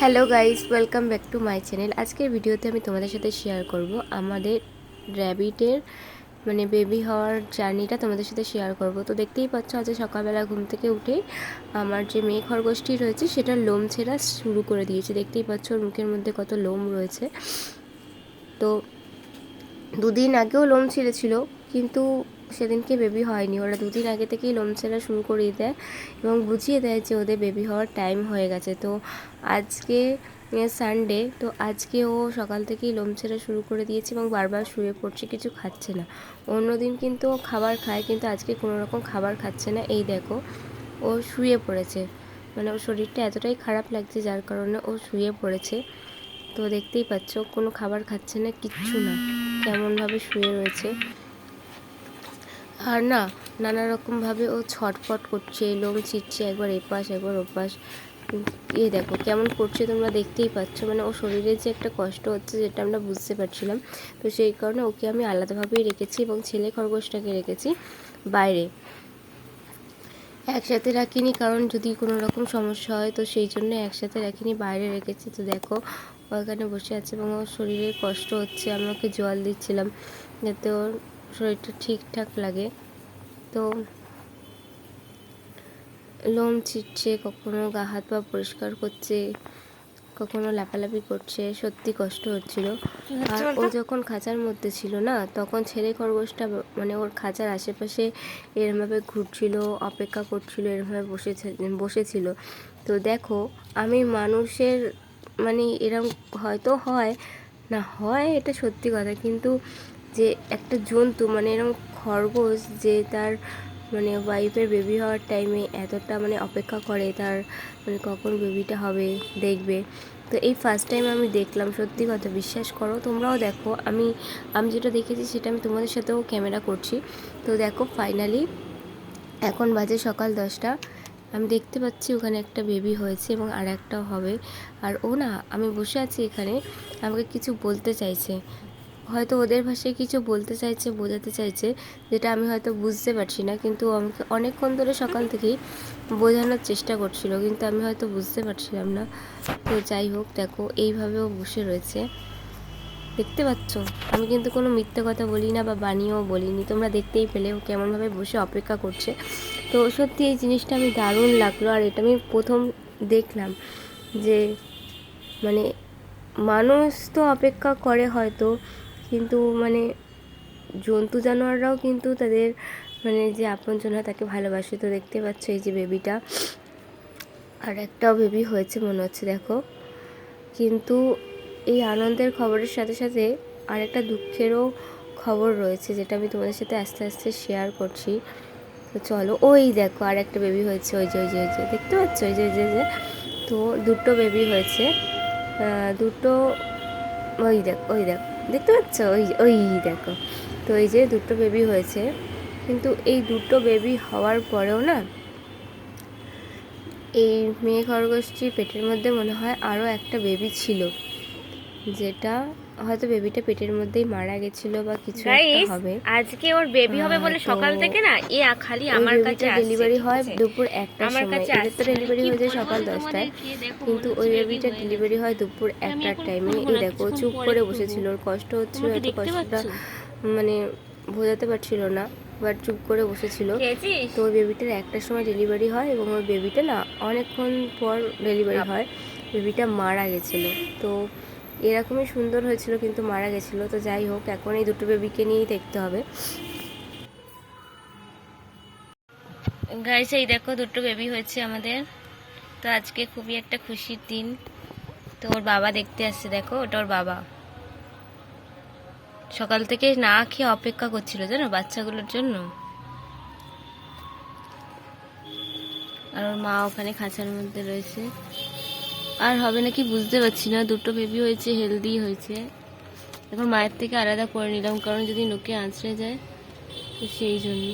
Hello guys, welcome back to my channel. আজকের ভিডিওতে আমি তোমাদের সাথে শেয়ার করব আমাদের র্যাবিটের বেবি হওয়ার জার্নিটা তোমাদের সাথে শেয়ার করব। তো দেখতেই পাচ্ছ, আজ সকালবেলা ঘুম থেকে উঠেই আমার যে মেয়ে খরগোশটি রয়েছে সেটা লোম ছেঁড়া শুরু করে দিয়েছে। দেখতেই পাচ্ছ ওর মুখের মধ্যে কত লোম রয়েছে। তো দুদিন আগেও লোম ছিঁড়েছিল, কিন্তু সেদিনকে বেবি হয়নি। ওরা দুদিন আগে থেকেই লোম ছেঁড়া শুরু করিয়ে দেয় এবং বুঝিয়ে দেয় যে ওদের বেবি হওয়ার টাইম হয়ে গেছে। তো আজকে সানডে, তো আজকে ও সকাল থেকেই লোম ছেঁড়া শুরু করে দিয়েছে এবং বারবার শুয়ে পড়ছে, কিছু খাচ্ছে না। অন্যদিন কিন্তু ও খাবার খায়, কিন্তু আজকে কোনো রকম খাবার খাচ্ছে না। এই দেখো, ও শুয়ে পড়েছে। ওর শরীরটা এতটাই খারাপ লাগছে যার কারণে ও শুয়ে পড়েছে। তো দেখতেই পাচ্ছ কোনো খাবার খাচ্ছে না, কিচ্ছু না, কেমনভাবে শুয়ে রয়েছে। আর নানা রকমভাবে ও ছটফট করছে, লোম ছিঁড়ছে, একবার এপাশ একবার ওপাশ। দেখো কেমন করছে, তোমরা দেখতেই পাচ্ছ। ওর শরীরে যে একটা কষ্ট হচ্ছে যেটা আমরা বুঝতে পারছিলাম। তো সেই কারণে ওকে আমি আলাদাভাবেই রেখেছি এবং ছেলে খরগোশটাকে রেখেছি বাইরে, একসাথে রাখিনি, কারণ যদি কোনো রকম সমস্যা হয় তো সেই জন্য একসাথে রাখিনি, বাইরে রেখেছি। তো দেখো ওখানে বসে আছে এবং ওর শরীরে কষ্ট হচ্ছে। আমি ওকে জল দিচ্ছিলাম যাতে ওর শরীরটা ঠিকঠাক লাগে। তো লোম ছিঁড়ছে, কখনো গা হাত পা পরিষ্কার করছে, কখনো লাফালাফি করছে, সত্যি কষ্ট হচ্ছিল। আর ও যখন খাঁচার মধ্যে ছিল না, তখন ছেলে খরগোশটা ওর খাঁচার আশেপাশে এরমভাবে ঘুরছিল, অপেক্ষা করছিল, এরমভাবে বসেছিল। তো দেখো, আমি মানুষের এরম হয়তো হয় না হয়, এটা সত্যি কথা, কিন্তু যে একটা জন্তু এরম খরগোশ যে তার ওয়াইফের বেবি হওয়ার টাইমে এতটা অপেক্ষা করে তার কখন বেবিটা হবে দেখবে। তো এই ফার্স্ট টাইম আমি দেখলাম, সত্যি কথা বিশ্বাস করো, তোমরাও দেখো। আমি যেটা দেখেছি সেটা আমি তোমাদের সাথেও ক্যামেরা করছি। তো দেখো ফাইনালি এখন বাজে সকাল 10টা। আমি দেখতে পাচ্ছি ওখানে একটা বেবি হয়েছে এবং আর একটাও হবে। আর ও আমি বসে আছি এখানে, আমাকে কিছু বলতে চাইছে, হয়তো ওদের ভাষায় কিছু বলতে চাইছে, বোঝাতে চাইছে, যেটা আমি হয়তো বুঝতে পারছি না। কিন্তু আমাকে অনেকক্ষণ ধরে সকাল থেকেই বোঝানোর চেষ্টা করছিল, কিন্তু আমি হয়তো বুঝতে পারছিলাম না। তো যাই হোক, দেখো এইভাবেও বসে রয়েছে, দেখতে পাচ্ছ। আমি কিন্তু কোনো মিথ্যে কথা বলি না বা বানিয়েও বলিনি, তোমরা দেখতেই পেলে ও কেমনভাবে বসে অপেক্ষা করছে। তো সত্যি এই জিনিসটা আমি দারুণ লাগলো। আর এটা আমি প্রথম দেখলাম যে মানুষ তো অপেক্ষা করে হয়তো, কিন্তু জন্তু জানোয়াররাও কিন্তু তাদের যে আপনজন হয় তাকে ভালোবাসে। তো দেখতে পাচ্ছ এই যে বেবিটা, আর একটাও বেবি হয়েছে মনে হচ্ছে, দেখো। কিন্তু এই আনন্দের খবরের সাথে সাথে আর একটা দুঃখেরও খবর রয়েছে, যেটা আমি তোমাদের সাথে আস্তে আস্তে শেয়ার করছি। তো চলো, ওই দেখো আর একটা বেবি হয়েছে, ওই যে দেখতে পাচ্ছ, ওই যে তো দুটো বেবি হয়েছে, দুটো, ওই দেখো দেখতে পাচ্ছ, ওই দেখো। তো এই যে দুটো বেবি হয়েছে, কিন্তু এই দুটো বেবি হওয়ার পরেও এই মেয়ে খরগোশটির পেটের মধ্যে মনে হয় আরও একটা বেবি ছিল, যেটা হয়তো বেবিটা পেটের মধ্যেই মারা গেছিল বা কিছু একটা হবে। আজকে ওর বেবি হবে বলে সকাল থেকে খালি আমার কাছে আসছে। ডেলিভারি হয় দুপুর 1টার সময়, এদের তো ডেলিভারি হয়ে যায় সকাল 10টায়, কিন্তু ওই বেবিটা ডেলিভারি হয় দুপুর 1টার টাইমে। এই দেখো চুপ করে বসেছিল, ওর কষ্ট হচ্ছিল, হয়তো কষ্টটা বোঝাতে পারছিল না, বাট চুপ করে বসেছিল। তো ওই বেবিটার 1টার সময় ডেলিভারি হয় এবং ওই বেবিটা অনেকক্ষণ পর ডেলিভারি হয়, বেবিটা মারা গেছিলো। তো এরকমই সুন্দর হয়েছিল, কিন্তু মারা গেছিলো। তো যাই হোক, এখন এই দুটো বেবিকে নিয়েই দেখতে হবে। গাইস, এই দেখো দুটো বেবি হয়েছে আমাদের। তো আজকে খুবই একটা খুশির দিন। তো ওর বাবা দেখতে আসছে, দেখো ওটা ওর বাবা। সকাল থেকে না খেয়ে অপেক্ষা করছিল জানো বাচ্চাগুলোর জন্য। আর ওর মা ওখানে খাঁচার মধ্যে রয়েছে। আর হবে নাকি বুঝতে পারছি না, দুটো বেবি হয়েছে, হেলদি হয়েছে। এখন মায়ের থেকে আলাদা করে নিলাম, কারণ যদি লোকে আঁচড়ে যায়, তো সেই জন্য।